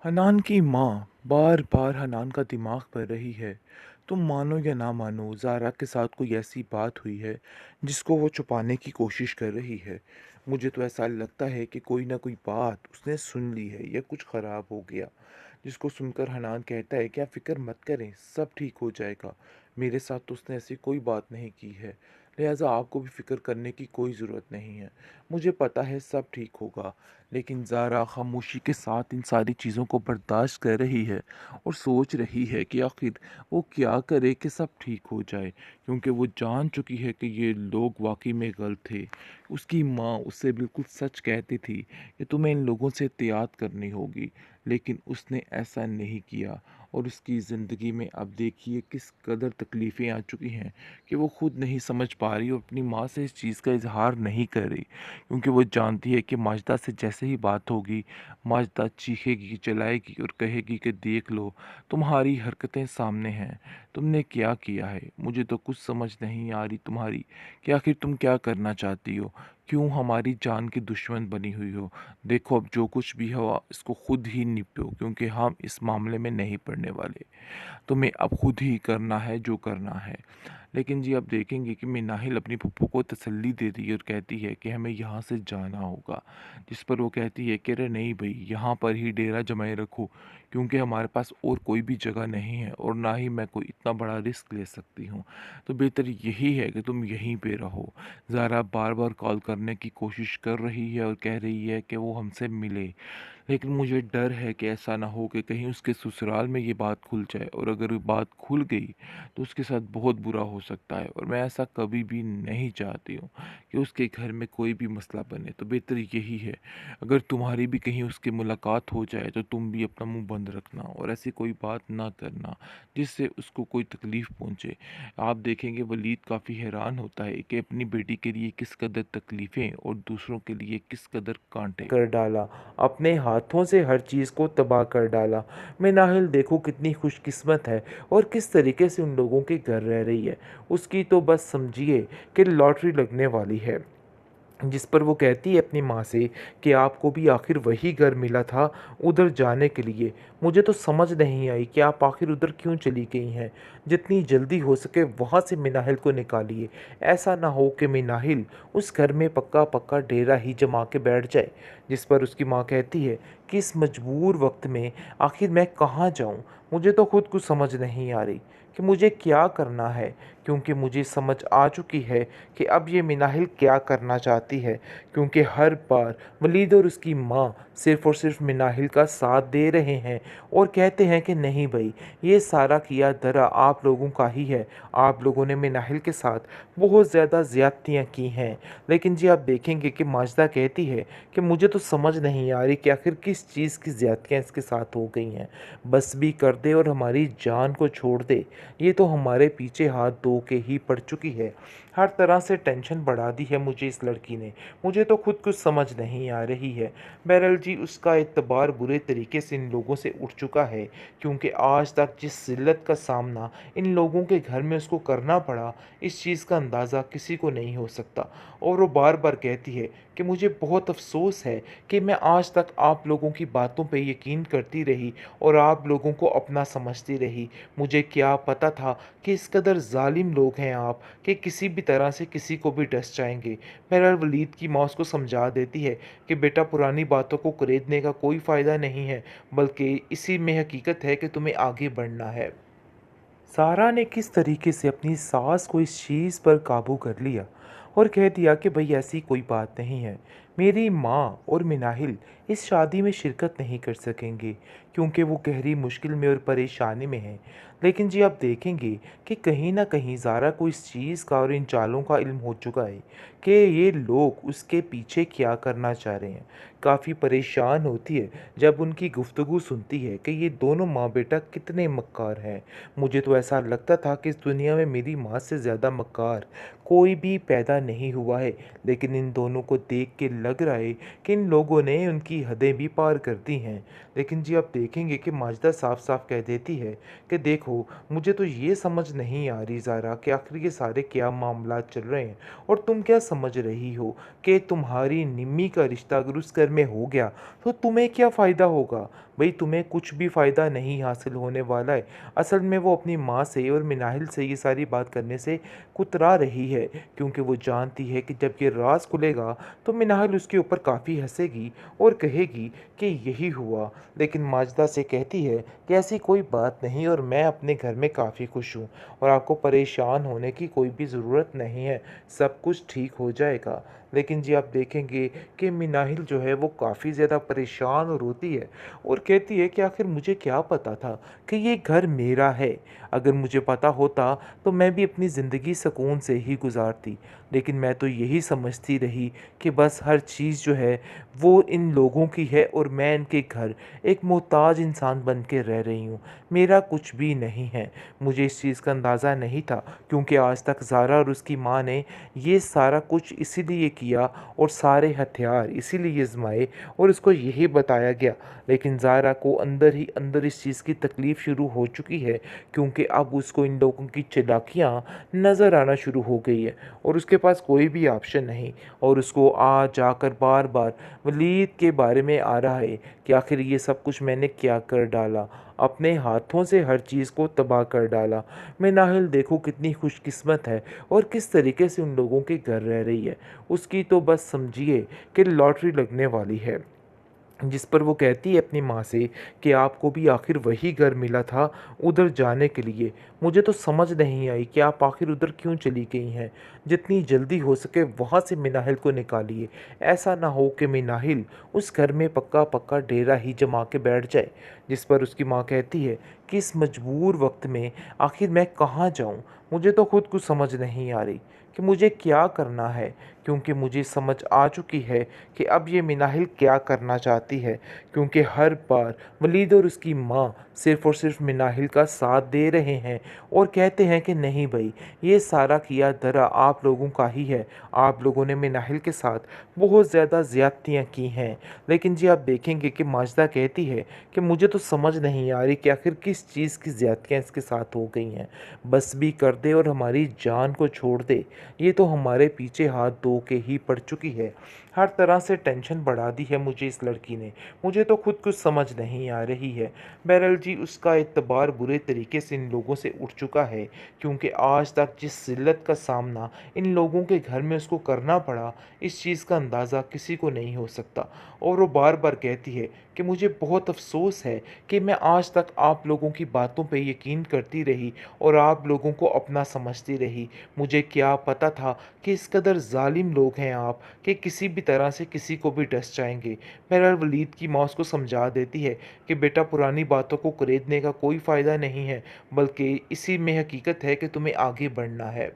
हनान की माँ बार-बार हनान का दिमाग कर रही है। तुम मानो या ना मानो, ज़ारा के साथ कोई ऐसी बात हुई है जिसको वो छुपाने की कोशिश कर रही है। मुझे तो ऐसा लगता है कि कोई ना कोई बात उसने सुन ली है या कुछ ख़राब हो गया, जिसको सुनकर हनान कहता है कि आप फ़िक्र मत करें, सब ठीक हो जाएगा। मेरे साथ तो उसने ऐसी कोई बात नहीं की है, लिहाज़ा आपको भी फ़िक्र करने की कोई ज़रूरत नहीं है। मुझे पता है सब ठीक होगा। लेकिन ज़ारा खामोशी के साथ इन सारी चीज़ों को बर्दाश्त कर रही है और सोच रही है कि आखिर वो क्या करे कि सब ठीक हो जाए, क्योंकि वो जान चुकी है कि ये लोग वाकई में गलत थे। उसकी माँ उससे बिल्कुल सच कहती थी कि तुम्हें इन लोगों से एहतियात करनी होगी, लेकिन उसने ऐसा नहीं किया और उसकी ज़िंदगी में अब देखिए किस कदर तकलीफ़ें आ चुकी हैं कि वो खुद नहीं समझ पा रही और अपनी माँ से इस चीज़ का इजहार नहीं कर रही, क्योंकि वो जानती है कि माजिदा से जैसे ही बात होगी, माजिदा चीखेगी, चिल्लाएगी और कहेगी कि देख लो, तुम्हारी हरकतें सामने हैं, तुमने क्या किया है। मुझे तो कुछ समझ नहीं आ रही तुम्हारी कि आखिर तुम क्या करना चाहती हो, क्यों हमारी जान की दुश्मन बनी हुई हो। देखो अब जो कुछ भी हो इसको खुद ही निपटो, क्योंकि हम इस मामले में नहीं पड़ने वाले। तुम्हें अब खुद ही करना है जो करना है। लेकिन जी आप देखेंगे कि मिनाहिल अपनी फूफो को तसल्ली देती है और कहती है कि हमें यहाँ से जाना होगा। जिस पर वो कहती है कि अरे नहीं भई, यहाँ पर ही डेरा जमाए रखो, क्योंकि हमारे पास और कोई भी जगह नहीं है और ना ही मैं कोई इतना बड़ा रिस्क ले सकती हूँ। तो बेहतर यही है कि तुम यहीं पे रहो। ज़ारा बार-बार कॉल करने की कोशिश कर रही है और कह रही है कि वो हमसे मिले। लेकिन मुझे डर है कि ऐसा ना हो कि कहीं उसके ससुराल में ये बात खुल जाए, और अगर ये बात खुल गई तो उसके साथ बहुत बुरा हो सकता है, और मैं ऐसा कभी भी नहीं चाहती हूँ कि उसके घर में कोई भी मसला बने। तो बेहतर यही है, अगर तुम्हारी भी कहीं उसकी मुलाकात हो जाए तो तुम भी अपना मुंह बंद रखना और ऐसी कोई बात ना करना जिससे उसको कोई तकलीफ़ पहुँचे। आप देखेंगे वलीद काफ़ी हैरान होता है कि अपनी बेटी के लिए किस कदर तकलीफ़ें और दूसरों के लिए किस कदर कांटे कर डाला, अपने हाथों से हर चीज़ को तबाह कर डाला। मिनाहिल देखो कितनी खुशकिस्मत है और किस तरीके से उन लोगों के घर रह रही है। उसकी तो बस समझिए कि लॉटरी लगने वाली है। जिस पर वो कहती है अपनी माँ से कि आपको भी आखिर वही घर मिला था उधर जाने के लिए। मुझे तो समझ नहीं आई कि आप आखिर उधर क्यों चली गई हैं। जितनी जल्दी हो सके वहाँ से मिनाहिल को निकालिए। ऐसा ना हो कि मिनाहिल उस घर में पक्का पक्का डेरा ही जमा के बैठ जाए। जिस पर उसकी माँ कहती है कि इस मजबूर वक्त में आखिर मैं कहाँ जाऊँ। मुझे तो खुद कुछ समझ नहीं आ रही कि मुझे क्या करना है, क्योंकि मुझे समझ आ चुकी है कि अब ये मिनाहिल क्या करना चाहती है। क्योंकि हर बार वलीद और उसकी माँ सिर्फ़ और सिर्फ मिनाहिल का साथ दे रहे हैं और कहते हैं कि नहीं भई, ये सारा किया धरा आप लोगों का ही है। आप लोगों ने मिनाहिल के साथ बहुत ज़्यादा ज़्यादतियाँ की हैं। लेकिन जी आप देखेंगे कि माजिदा कहती है कि मुझे तो समझ नहीं आ रही कि आखिर किस चीज़ की ज़्यादतियाँ इसके साथ हो गई हैं। बस भी कर दे और हमारी जान को छोड़ दे। ये तो हमारे पीछे हाथ धो के ही पड़ चुकी है। हर तरह से टेंशन बढ़ा दी है मुझे इस लड़की ने। मुझे तो खुद कुछ समझ नहीं आ रही है। बहरहाल जी उसका एतबार बुरे तरीके से इन लोगों से उठ चुका है, क्योंकि आज तक जिस ज़िल्लत का सामना इन लोगों के घर में उसको करना पड़ा, इस चीज़ का अंदाज़ा किसी को नहीं हो सकता। और वो बार-बार कहती है कि मुझे बहुत अफ़सोस है कि मैं आज तक आप लोगों की बातों पे यकीन करती रही और आप लोगों को अपना समझती रही। मुझे क्या पता था कि इस कदर ज़ालिम लोग हैं आप कि किसी भी तरह से किसी को भी डस जाएँगे। बहरहाल वलीद की माँ उसको समझा देती है कि बेटा पुरानी बातों को खरीदने का कोई फ़ायदा नहीं है, बल्कि इसी में हकीकत है कि तुम्हें आगे बढ़ना है। सारा ने किस तरीके से अपनी सास को इस चीज़ पर काबू कर लिया और कह दिया कि भाई ऐसी कोई बात नहीं है। मेरी माँ और मिनाहिल इस शादी में शिरकत नहीं कर सकेंगे, क्योंकि वो गहरी मुश्किल में और परेशानी में हैं। लेकिन जी आप देखेंगे कि कहीं ना कहीं ज़ारा को इस चीज़ का और इन चालों का इल्म हो चुका है कि ये लोग उसके पीछे क्या करना चाह रहे हैं। काफ़ी परेशान होती है जब उनकी गुफ्तगू सुनती है कि ये दोनों माँ बेटा कितने मक्कार हैं। मुझे तो ऐसा लगता था कि इस दुनिया में मेरी माँ से ज़्यादा मक्कार कोई भी पैदा नहीं हुआ है, लेकिन इन दोनों को देख के लग रहा है कि इन लोगों ने उनकी की हदें भी पार करती हैं। लेकिन जी आप देखेंगे कि माजिदा साफ-साफ कह देती है कि देखो, मुझे तो ये समझ नहीं आ रही ज़ारा कि आखिर ये सारे क्या मामलात चल रहे हैं और तुम क्या समझ रही हो कि तुम्हारी निम्मी का रिश्ता अगर उस घर में हो गया, तो तुम्हें क्या फ़ायदा होगा? भई तुम्हें कुछ भी फ़ायदा नहीं हासिल होने वाला है। असल में वो अपनी माँ से और मिनाहिल से ये सारी बात करने से कुतरा रही है, क्योंकि वो जानती है कि जब ये राज़ खुलेगा तो मिनाहिल उसके ऊपर काफ़ी हँसेगी और कहेगी कि यही हुआ। लेकिन माजिदा से कहती है कि ऐसी कोई बात नहीं और मैं अपने घर में काफ़ी खुश हूँ और आपको परेशान होने की कोई भी ज़रूरत नहीं है, सब कुछ ठीक हो जाएगा। लेकिन जी आप देखेंगे कि मिनाहिल जो है वो काफ़ी ज़्यादा परेशान और रोती है और कहती है कि आखिर मुझे क्या पता था कि ये घर मेरा है। अगर मुझे पता होता तो मैं भी अपनी ज़िंदगी सुकून से ही गुज़ारती। लेकिन मैं तो यही समझती रही कि बस हर चीज़ जो है वो इन लोगों की है और मैं इनके घर एक मोहताज इंसान बन के रह रही हूँ। मेरा कुछ भी नहीं है। मुझे इस चीज़ का अंदाज़ा नहीं था, क्योंकि आज तक ज़ारा और उसकी माँ ने ये सारा कुछ इसीलिए किया और सारे हथियार इसीलिए आज़माए और उसको यही बताया गया। लेकिन ज़ारा को अंदर ही अंदर इस चीज़ की तकलीफ़ शुरू हो चुकी है, क्योंकि अब उसको इन लोगों की चालाकियाँ नज़र आना शुरू हो गई है और उसके पास कोई भी ऑप्शन नहीं और उसको आ जाकर बार-बार वलीद के बारे में आ रहा है कि आखिर ये सब कुछ मैंने क्या कर डाला। अपने हाथों से हर चीज़ को तबाह कर डाला। मैं नाहिल देखो कितनी खुशकिस्मत है और किस तरीके से उन लोगों के घर रह रही है। उसकी तो बस समझिए कि लॉटरी लगने वाली है। जिस पर वो कहती है अपनी माँ से कि आपको भी आखिर वही घर मिला था उधर जाने के लिए। मुझे तो समझ नहीं आई कि आप आखिर उधर क्यों चली गई हैं। जितनी जल्दी हो सके वहाँ से मिनाहिल को निकालिए। ऐसा ना हो कि मिनाहिल उस घर में पक्का-पक्का डेरा ही जमा के बैठ जाए। जिस पर उसकी माँ कहती है कि इस मजबूर वक़्त में आखिर मैं कहाँ जाऊँ? मुझे तो खुद कुछ समझ नहीं आ रही कि मुझे क्या करना है, क्योंकि मुझे समझ आ चुकी है कि अब ये मिनाहिल क्या करना चाहती है, क्योंकि हर बार वलीद और उसकी माँ सिर्फ़ और सिर्फ़ मिनाहिल का साथ दे रहे हैं और कहते हैं कि नहीं भई, ये सारा किया धरा आप लोगों का ही है। आप लोगों ने मिनाहिल के साथ बहुत ज़्यादा ज़्यादतियाँ की हैं। लेकिन जी आप देखेंगे कि माजिदा कहती है कि मुझे तो समझ नहीं आ रही कि आखिर किस चीज़ की ज़्यादतियाँ इसके साथ हो गई हैं। बस भी कर दे और हमारी जान को छोड़ दे। ये तो हमारे पीछे हाथ धो के ही पड़ चुकी है। हर तरह से टेंशन बढ़ा दी है मुझे इस लड़की ने। मुझे तो खुद कुछ समझ नहीं आ रही है। बहरहाल जी उसका एतबार बुरे तरीके से इन लोगों से उठ चुका है, क्योंकि आज तक जिस ज़िल्लत का सामना इन लोगों के घर में उसको करना पड़ा, इस चीज़ का अंदाज़ा किसी को नहीं हो सकता। और वो बार-बार कहती है कि मुझे बहुत अफ़सोस है कि मैं आज तक आप लोगों की बातों पे यकीन करती रही और आप लोगों को अपना समझती रही। मुझे क्या पता था कि इस कदर ज़ालिम लोग हैं आप कि किसी भी तरह से किसी को भी डस जाएँगे। बहरहाल वलीद की माँ उसको समझा देती है कि बेटा पुरानी बातों को खरीदने का कोई फ़ायदा नहीं है, बल्कि इसी में हकीकत है कि तुम्हें आगे बढ़ना है।